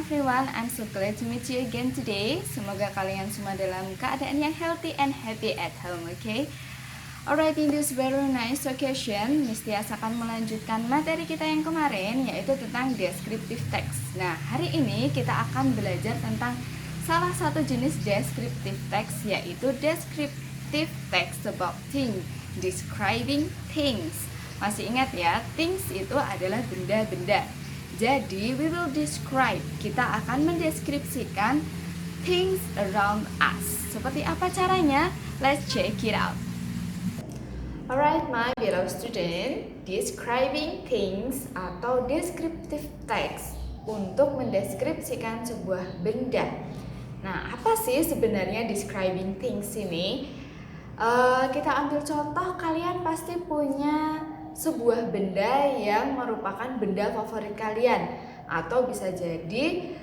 everyone, I'm so glad to meet you again today. Semoga kalian semua dalam keadaan yang healthy and happy at home, okay? Alright, in this very nice occasion, Miss Tias akan melanjutkan materi kita yang kemarin, yaitu tentang descriptive text. Nah, hari ini kita akan belajar tentang salah satu jenis descriptive text, yaitu descriptive text about things, describing things. Masih ingat ya, things itu adalah benda-benda. Jadi, we will describe, kita akan mendeskripsikan things around us. Seperti apa caranya? Let's check it out. Alright, my beloved student, describing things atau descriptive text untuk mendeskripsikan sebuah benda. Nah, apa sih sebenarnya describing things ini? Kita ambil contoh, kalian pasti punya sebuah benda yang merupakan benda favorit kalian, atau bisa jadi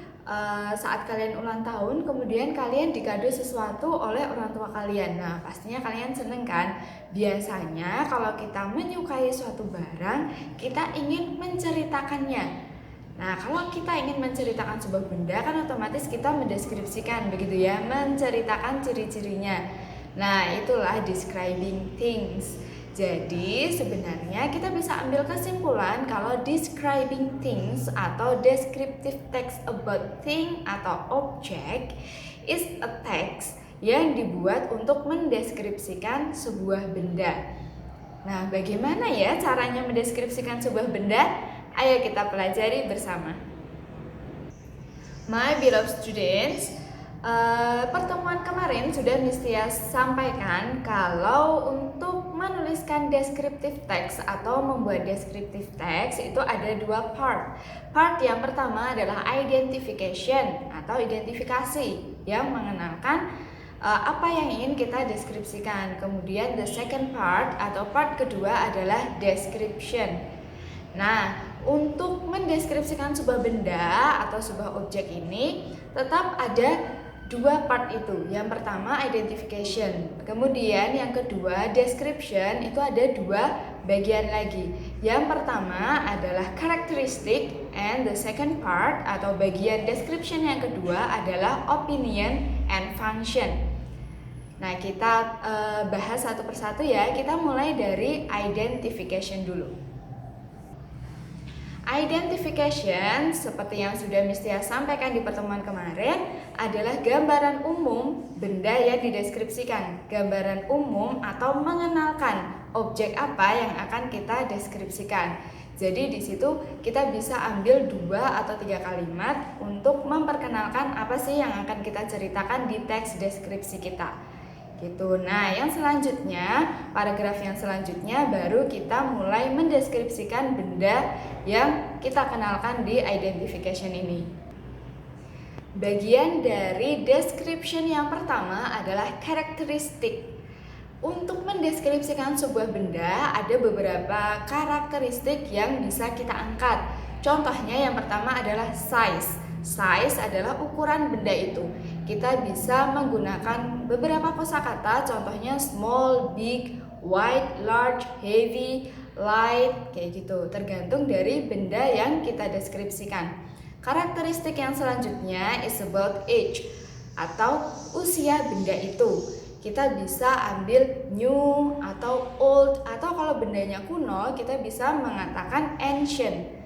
saat kalian ulang tahun kemudian kalian dikado sesuatu oleh orang tua kalian. Nah, pastinya kalian seneng kan? Biasanya kalau kita menyukai suatu barang, kita ingin menceritakannya. Nah, kalau kita ingin menceritakan sebuah benda kan otomatis kita mendeskripsikan, begitu ya, menceritakan ciri-cirinya. Nah, itulah describing things. Jadi sebenarnya kita bisa ambil kesimpulan kalau describing things atau descriptive text about thing atau object is a text yang dibuat untuk mendeskripsikan sebuah benda. Nah, bagaimana ya caranya mendeskripsikan sebuah benda? Ayo kita pelajari bersama. My beloved students, pertemuan kemarin sudah Miss Tias sampaikan kalau untuk menuliskan descriptive text atau membuat descriptive text itu ada dua part. Part yang pertama adalah identification atau identifikasi yang mengenalkan apa yang ingin kita deskripsikan. Kemudian the second part atau part kedua adalah description. Nah, untuk mendeskripsikan sebuah benda atau sebuah objek ini tetap ada dua part itu. Yang pertama identification, kemudian yang kedua description. Itu ada dua bagian lagi. Yang pertama adalah characteristic, and the second part atau bagian description yang kedua adalah opinion and function. Nah, kita bahas satu persatu ya. Kita mulai dari identification dulu. Identification, seperti yang sudah Miss Tia sampaikan di pertemuan kemarin, adalah gambaran umum benda yang dideskripsikan. Gambaran umum atau mengenalkan objek apa yang akan kita deskripsikan. Jadi di situ kita bisa ambil 2 atau 3 kalimat untuk memperkenalkan apa sih yang akan kita ceritakan di teks deskripsi kita. Gitu. Nah, yang selanjutnya, paragraf yang selanjutnya baru kita mulai mendeskripsikan benda yang kita kenalkan di identification ini. Bagian dari description yang pertama adalah karakteristik. Untuk mendeskripsikan sebuah benda ada beberapa karakteristik yang bisa kita angkat. Contohnya yang pertama adalah size. Size adalah ukuran benda itu. Kita bisa menggunakan beberapa kosakata, contohnya small, big, wide, large, heavy, light, kayak gitu. Tergantung dari benda yang kita deskripsikan. Karakteristik yang selanjutnya is about age atau usia benda itu. Kita bisa ambil new atau old, atau kalau bendanya kuno kita bisa mengatakan ancient.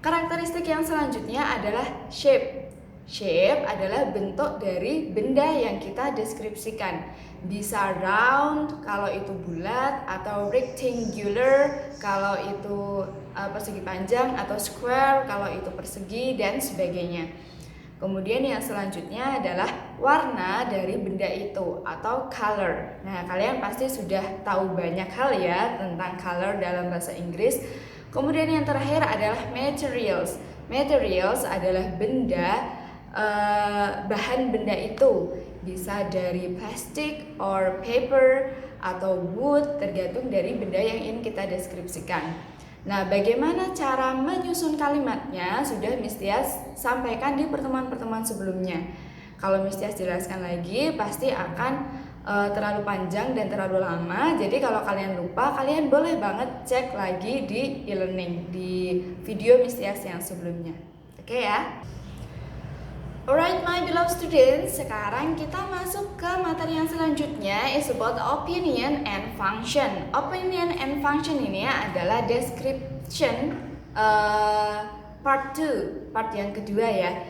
Karakteristik yang selanjutnya adalah shape. Shape adalah bentuk dari benda yang kita deskripsikan. Bisa round kalau itu bulat, atau rectangular kalau itu persegi panjang, atau square kalau itu persegi, dan sebagainya. Kemudian yang selanjutnya adalah warna dari benda itu atau color. Nah, kalian pasti sudah tahu banyak hal ya tentang color dalam bahasa Inggris. Kemudian yang terakhir adalah materials. Materials adalah benda, bahan benda itu. Bisa dari plastik or paper atau wood, tergantung dari benda yang ingin kita deskripsikan. Nah, bagaimana cara menyusun kalimatnya sudah Miss Tias sampaikan di pertemuan-pertemuan sebelumnya. Kalau Miss Tias jelaskan lagi pasti akan terlalu panjang dan terlalu lama. Jadi kalau kalian lupa, kalian boleh banget cek lagi di e-learning, di video Miss Tias yang sebelumnya. Oke ya. Alright my beloved students, sekarang kita masuk ke materi yang selanjutnya is about opinion and function. Opinion and function ini adalah description part 2, part yang kedua ya.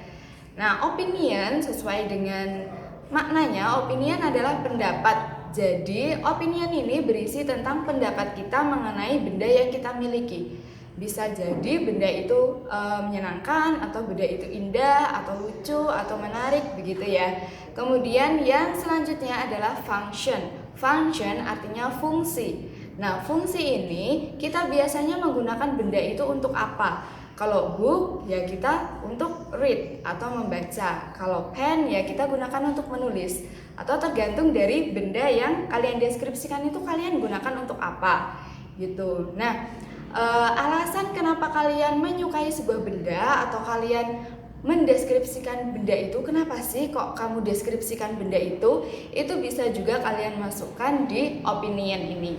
Nah, opinion sesuai dengan maknanya, opinion adalah pendapat. Jadi, opinion ini berisi tentang pendapat kita mengenai benda yang kita miliki. Bisa jadi benda itu menyenangkan, atau benda itu indah, atau lucu, atau menarik, begitu ya. Kemudian yang selanjutnya adalah function. Function artinya fungsi. Nah, fungsi ini kita biasanya menggunakan benda itu untuk apa? Kalau book ya kita untuk read atau membaca. Kalau pen ya kita gunakan untuk menulis. Atau tergantung dari benda yang kalian deskripsikan itu kalian gunakan untuk apa gitu. Nah, alasan kenapa kalian menyukai sebuah benda atau kalian mendeskripsikan benda itu, kenapa sih kok kamu deskripsikan benda itu bisa juga kalian masukkan di opinion ini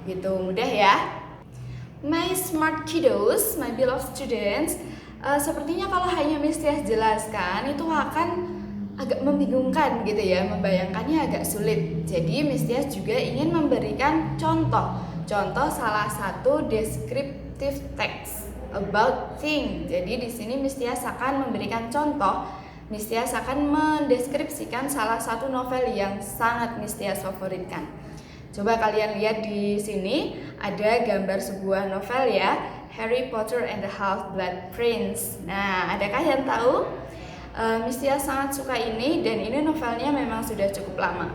gitu. Mudah ya. My smart kiddos, my beloved students, sepertinya kalau hanya Miss Tias jelaskan itu akan agak membingungkan gitu ya, membayangkannya agak sulit. Jadi Miss Tias juga ingin memberikan contoh salah satu descriptive text about thing. Jadi di sini Miss Tias akan memberikan contoh. Miss Tias akan mendeskripsikan salah satu novel yang sangat Miss Tias favoritkan. Coba kalian lihat di sini ada gambar sebuah novel ya, Harry Potter and the Half-Blood Prince. Nah, adakah yang tahu? Miss Tias sangat suka ini dan ini novelnya memang sudah cukup lama.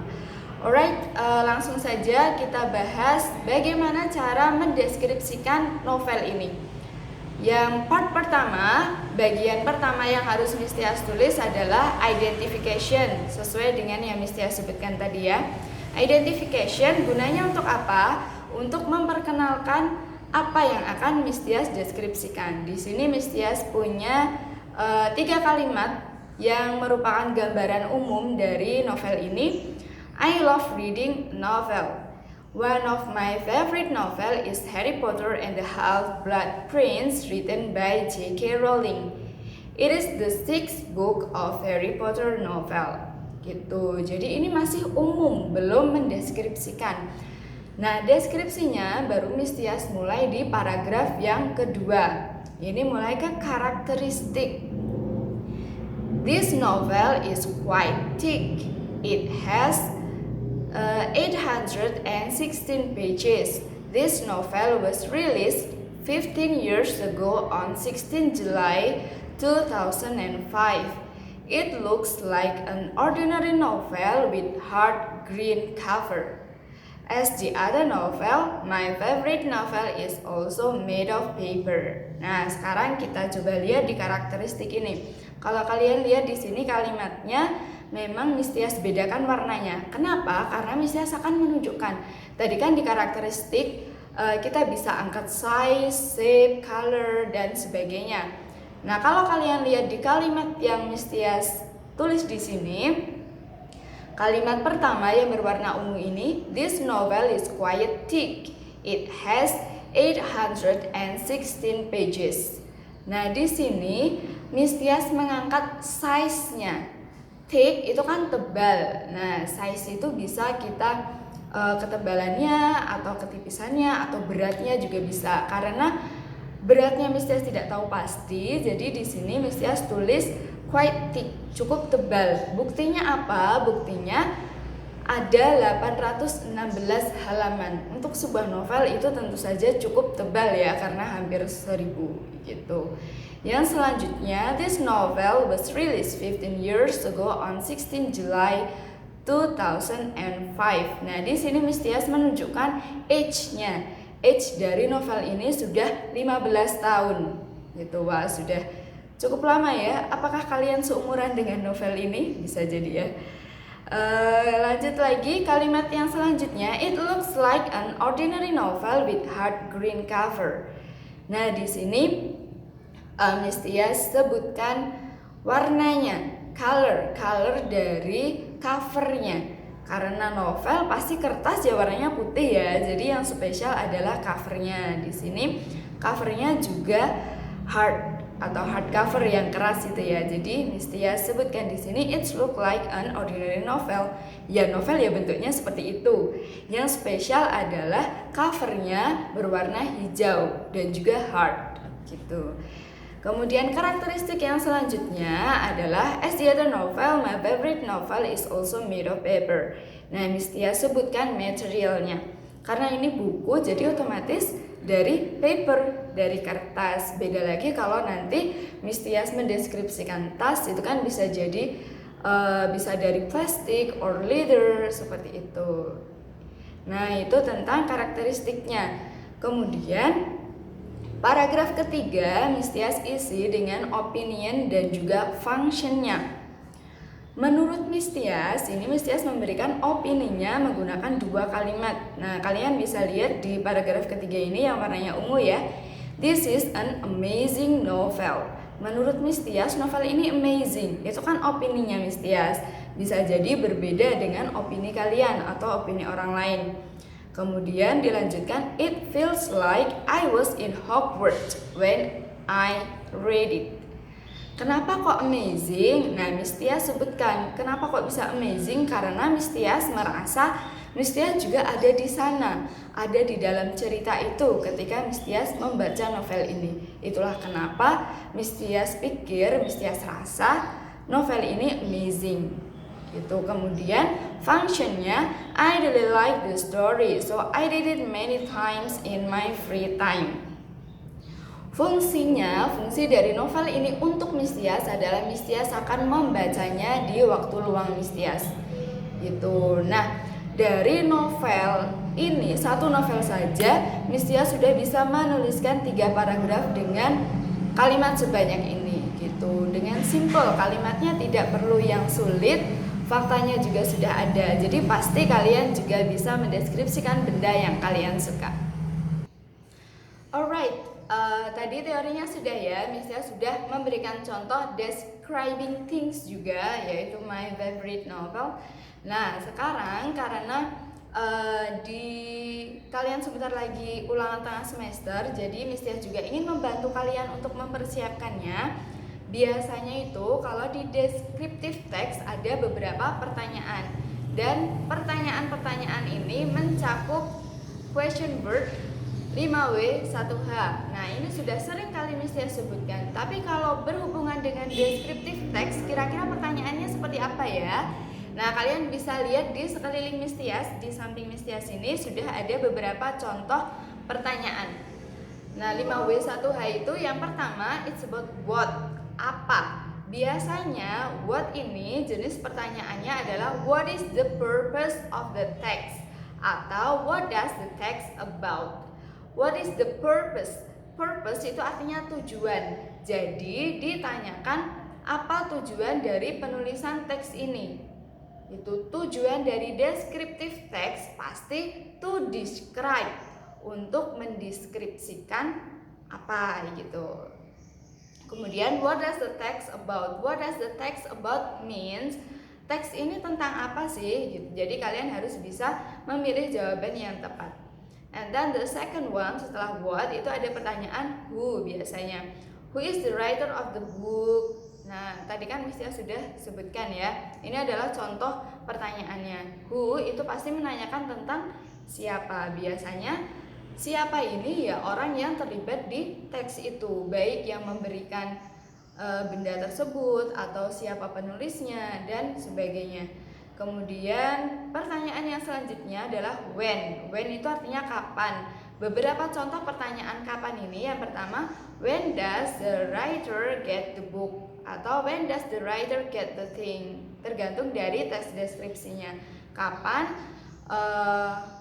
Alright, langsung saja kita bahas bagaimana cara mendeskripsikan novel ini. Yang part pertama, bagian pertama yang harus Miss Tias tulis adalah identification, sesuai dengan yang Miss Tias sebutkan tadi ya. Identification gunanya untuk apa? Untuk memperkenalkan apa yang akan Miss Tias deskripsikan. Di sini Miss Tias punya 3 kalimat yang merupakan gambaran umum dari novel ini. I love reading novel. One of my favorite novel is Harry Potter and the Half-Blood Prince, written by J.K. Rowling. It is the 6th book of Harry Potter novel. Gitu. Jadi ini masih umum, belum mendeskripsikan. Nah, deskripsinya baru Miss Tias mulai di paragraf yang kedua. Ini mulai ke karakteristik. This novel is quite thick. It has 816 pages. This novel was released 15 years ago on 16 July 2005. It looks like an ordinary novel with hard green cover. As the other novel, my favorite novel is also made of paper. Nah, sekarang kita coba lihat di karakteristik ini. Kalau kalian lihat di sini kalimatnya memang Miss Tias bedakan warnanya. Kenapa? Karena Miss Tias akan menunjukkan. Tadi kan di karakteristik kita bisa angkat size, shape, color, dan sebagainya. Nah, kalau kalian lihat di kalimat yang Miss Tias tulis di sini, kalimat pertama yang berwarna ungu ini, this novel is quite thick. It has 816 pages. Nah, di sini Miss Tias mengangkat size-nya. Thick itu kan tebal. Nah, size itu bisa kita ketebalannya atau ketipisannya atau beratnya juga bisa. Karena beratnya Miss Tias tidak tahu pasti, jadi di sini Miss Tias tulis quite thick, cukup tebal. Buktinya apa? Buktinya ada 816 halaman. Untuk sebuah novel itu tentu saja cukup tebal ya, karena hampir 1000 gitu. Yang selanjutnya, this novel was released 15 years ago on 16 July 2005. Nah, di sini Miss Tias menunjukkan age-nya. Age dari novel ini sudah 15 tahun gitu. Wah, sudah cukup lama ya. Apakah kalian seumuran dengan novel ini? Bisa jadi ya. Lanjut lagi, kalimat yang selanjutnya, it looks like an ordinary novel with hard green cover. Nah, di sini Miss Tias sebutkan warnanya, color dari covernya. Karena novel pasti kertas ya warnanya putih ya. Jadi yang spesial adalah covernya. Di sini covernya juga hard atau hardcover yang keras itu ya. Jadi Miss Tia sebutkan di sini it look like an ordinary novel. Ya, novel ya bentuknya seperti itu. Yang spesial adalah covernya berwarna hijau dan juga hard gitu. Kemudian karakteristik yang selanjutnya adalah as the other novel, my favorite novel is also made of paper. Nah, Miss Tia sebutkan materialnya. Karena ini buku jadi otomatis dari paper, dari kertas. Beda lagi kalau nanti Miss Tias mendeskripsikan tas, itu kan bisa jadi bisa dari plastik or leather seperti itu. Nah, itu tentang karakteristiknya. Kemudian paragraf ketiga Miss Tias isi dengan opinion dan juga functionnya. Menurut Miss Tias, ini Miss Tias memberikan opininya menggunakan 2 kalimat. Nah, kalian bisa lihat di paragraf ketiga ini yang warnanya ungu ya. This is an amazing novel. Menurut Miss Tias, novel ini amazing. Itu kan opininya Miss Tias. Bisa jadi berbeda dengan opini kalian atau opini orang lain. Kemudian dilanjutkan, it feels like I was in Hogwarts when I read it. Kenapa kok amazing? Nah, Miss Tias sebutkan kenapa kok bisa amazing, karena Miss Tias merasa Miss Tias juga ada di sana, ada di dalam cerita itu ketika Miss Tias membaca novel ini. Itulah kenapa Miss Tias pikir, Miss Tias rasa novel ini amazing. Gitu. Kemudian functionnya, I really like the story, so I read it many times in my free time. Fungsinya, fungsi dari novel ini untuk Miss Tias adalah Miss Tias akan membacanya di waktu luang Miss Tias. Gitu. Nah, dari novel ini, satu novel saja, Miss Tias sudah bisa menuliskan 3 paragraf dengan kalimat sebanyak ini. Gitu. Dengan simple, kalimatnya tidak perlu yang sulit, faktanya juga sudah ada. Jadi pasti kalian juga bisa mendeskripsikan benda yang kalian suka. Alright. Tadi teorinya sudah ya, Miss Tia sudah memberikan contoh describing things juga, yaitu my favorite novel. Nah, sekarang karena kalian sebentar lagi ulangan tengah semester, jadi Miss Tia juga ingin membantu kalian untuk mempersiapkannya. Biasanya itu kalau di descriptive text ada beberapa pertanyaan, dan pertanyaan-pertanyaan ini mencakup question word 5W 1H. Nah, ini sudah sering kali Miss Tia sebutkan. Tapi kalau berhubungan dengan descriptive text, kira-kira pertanyaannya seperti apa ya? Nah, kalian bisa lihat di sekeliling Miss Tias, di samping Miss Tias ini sudah ada beberapa contoh pertanyaan. Nah, 5W 1H itu yang pertama, it's about what? Apa? Biasanya what ini jenis pertanyaannya adalah what is the purpose of the text? Atau what does the text about? What is the purpose? Purpose itu artinya tujuan. Jadi ditanyakan apa tujuan dari penulisan teks ini. Itu tujuan dari descriptive text pasti to describe, untuk mendeskripsikan apa gitu. Kemudian what does the text about? What does the text about means? Teks ini tentang apa sih? Gitu. Jadi kalian harus bisa memilih jawaban yang tepat. And then the second one setelah what itu ada pertanyaan who biasanya. Who is the writer of the book? Nah, tadi kan Miss Tia sudah sebutkan ya. Ini adalah contoh pertanyaannya. Who itu pasti menanyakan tentang siapa. Biasanya siapa ini ya orang yang terlibat di teks itu, baik yang memberikan benda tersebut atau siapa penulisnya dan sebagainya. Kemudian pertanyaan yang selanjutnya adalah when. When itu artinya kapan. Beberapa contoh pertanyaan kapan ini. Yang pertama, when does the writer get the book? Atau when does the writer get the thing? Tergantung dari teks deskripsinya. Kapan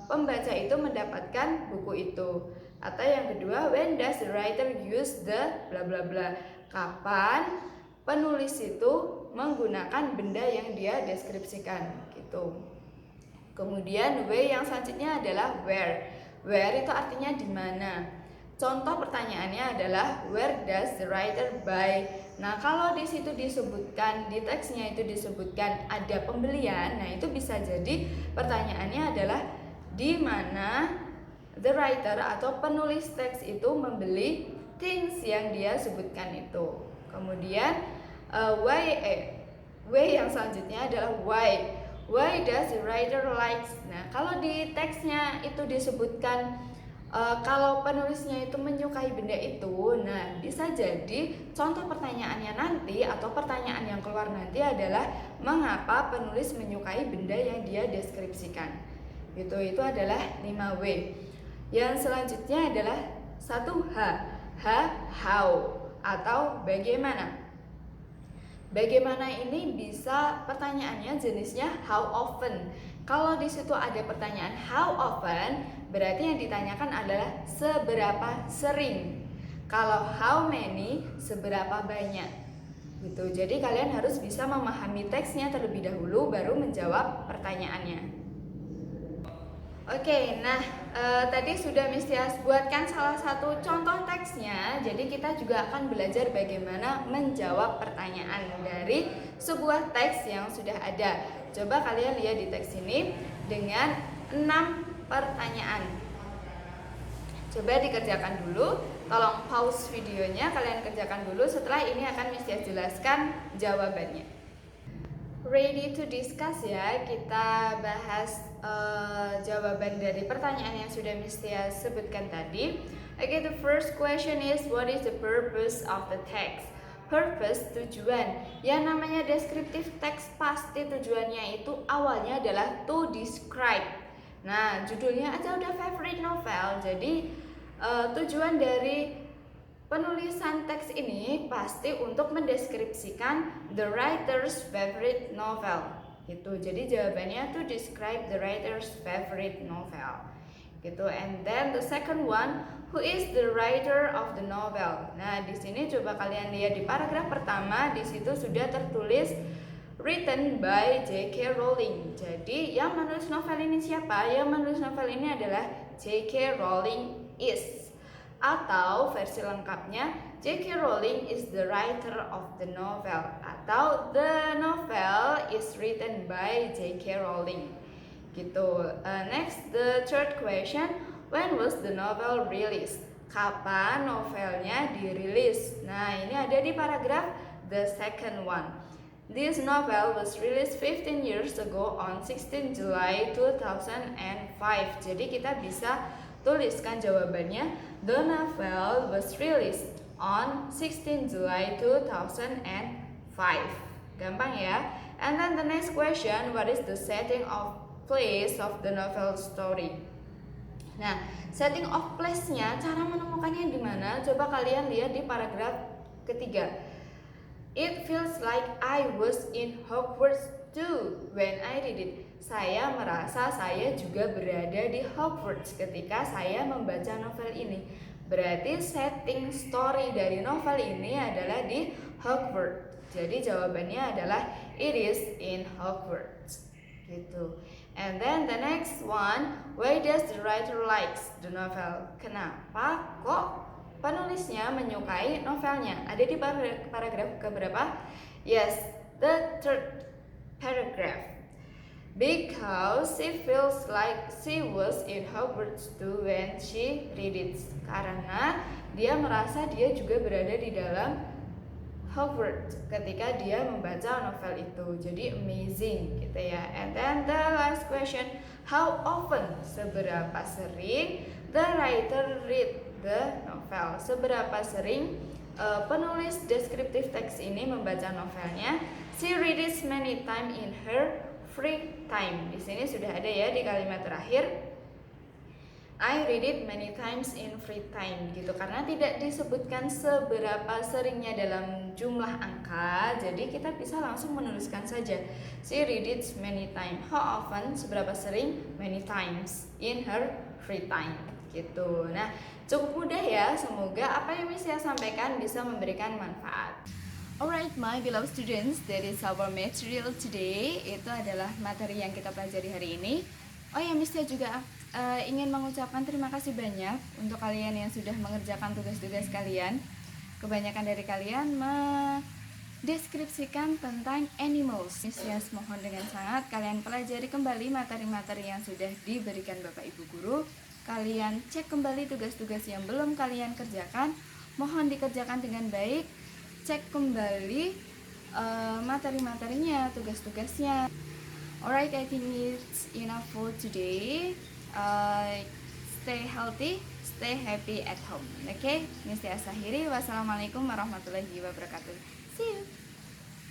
pembaca itu mendapatkan buku itu? Atau yang kedua, when does the writer use the bla bla bla? Kapan penulis itu menggunakan benda yang dia deskripsikan gitu. Kemudian W yang selanjutnya adalah where. Where itu artinya di mana. Contoh pertanyaannya adalah where does the writer buy? Nah, kalau di situ disebutkan, di teksnya itu disebutkan ada pembelian, nah itu bisa jadi pertanyaannya adalah di mana the writer atau penulis teks itu membeli things yang dia sebutkan itu. Kemudian W yang selanjutnya adalah why. Why does the writer likes? Nah, kalau di teksnya itu disebutkan kalau penulisnya itu menyukai benda itu, nah bisa jadi contoh pertanyaannya nanti atau pertanyaan yang keluar nanti adalah mengapa penulis menyukai benda yang dia deskripsikan. Itu adalah 5W. Yang selanjutnya adalah 1H. How atau bagaimana. Bagaimana ini bisa pertanyaannya jenisnya how often. Kalau di situ ada pertanyaan how often, berarti yang ditanyakan adalah seberapa sering. Kalau how many, seberapa banyak. Gitu. Jadi kalian harus bisa memahami teksnya terlebih dahulu baru menjawab pertanyaannya. Oke, nah tadi sudah Miss Tias buatkan salah satu contoh teksnya. Jadi kita juga akan belajar bagaimana menjawab pertanyaan dari sebuah teks yang sudah ada. Coba kalian lihat di teks ini dengan 6 pertanyaan. Coba dikerjakan dulu. Tolong pause videonya, kalian kerjakan dulu. Setelah ini akan Miss Tias jelaskan jawabannya. Ready to discuss ya, kita bahas jawaban dari pertanyaan yang sudah Miss Tia sebutkan tadi. Okay, the first question is what is the purpose of the text? Purpose, tujuan. Yang namanya deskriptif teks pasti tujuannya itu awalnya adalah to describe. Nah, judulnya aja udah favorite novel. Jadi tujuan dari penulisan teks ini pasti untuk mendeskripsikan the writer's favorite novel. Gitu. Jadi jawabannya to describe the writer's favorite novel. Gitu. And then the second one, who is the writer of the novel? Nah, di sini coba kalian lihat di paragraf pertama, di situ sudah tertulis written by J.K. Rowling. Jadi yang menulis novel ini siapa? Yang menulis novel ini adalah J.K. Rowling is. Atau versi lengkapnya J.K. Rowling is the writer of the novel, atau the novel is written by J.K. Rowling. Gitu. Next, the third question, when was the novel released? Kapan novelnya dirilis? Nah, ini ada di paragraf the second one. This novel was released 15 years ago on 16 July 2005. Jadi kita bisa tuliskan jawabannya, the novel was released on 16 July 2005. Gampang ya. And then the next question, what is the setting of place of the novel story? Nah, setting of place-nya, cara menemukannya di mana? Coba kalian lihat di paragraf ketiga. It feels like I was in Hogwarts too when I read it. Saya merasa saya juga berada di Hogwarts ketika saya membaca novel ini. Berarti setting story dari novel ini adalah di Hogwarts. Jadi jawabannya adalah it is in Hogwarts. Gitu. And then the next one, why does the writer likes the novel? Kenapa kok penulisnya menyukai novelnya? Ada di paragraf keberapa? Yes, the third paragraph. Because she feels like she was in Hogwarts too when she read it. Karena dia merasa dia juga berada di dalam Hogwarts ketika dia membaca novel itu. Jadi amazing gitu ya. And then the last question, how often? Seberapa sering the writer read the novel? Seberapa sering penulis deskriptif teks ini membaca novelnya? She reads many times in her free time. Di sini sudah ada ya di kalimat terakhir. I read it many times in free time gitu, karena tidak disebutkan seberapa seringnya dalam jumlah angka, jadi kita bisa langsung menuliskan saja she read it many times. How often? Seberapa sering? Many times in her free time gitu. Nah, cukup mudah ya. Semoga apa yang saya sampaikan bisa memberikan manfaat. Alright my beloved students, that is our material today. Itu adalah materi yang kita pelajari hari ini. Oh ya, Miss Tia juga ingin mengucapkan terima kasih banyak untuk kalian yang sudah mengerjakan tugas-tugas kalian. Kebanyakan dari kalian mendeskripsikan tentang animals. Miss Tia mohon dengan sangat kalian pelajari kembali materi-materi yang sudah diberikan Bapak Ibu Guru. Kalian cek kembali tugas-tugas yang belum kalian kerjakan. mohon dikerjakan dengan baik. Cek kembali materi-materinya, tugas-tugasnya. Alright, I think it's enough for today. Stay healthy, stay happy at home. Okay, Miss Tia akhiri. Wassalamualaikum warahmatullahi wabarakatuh. See you.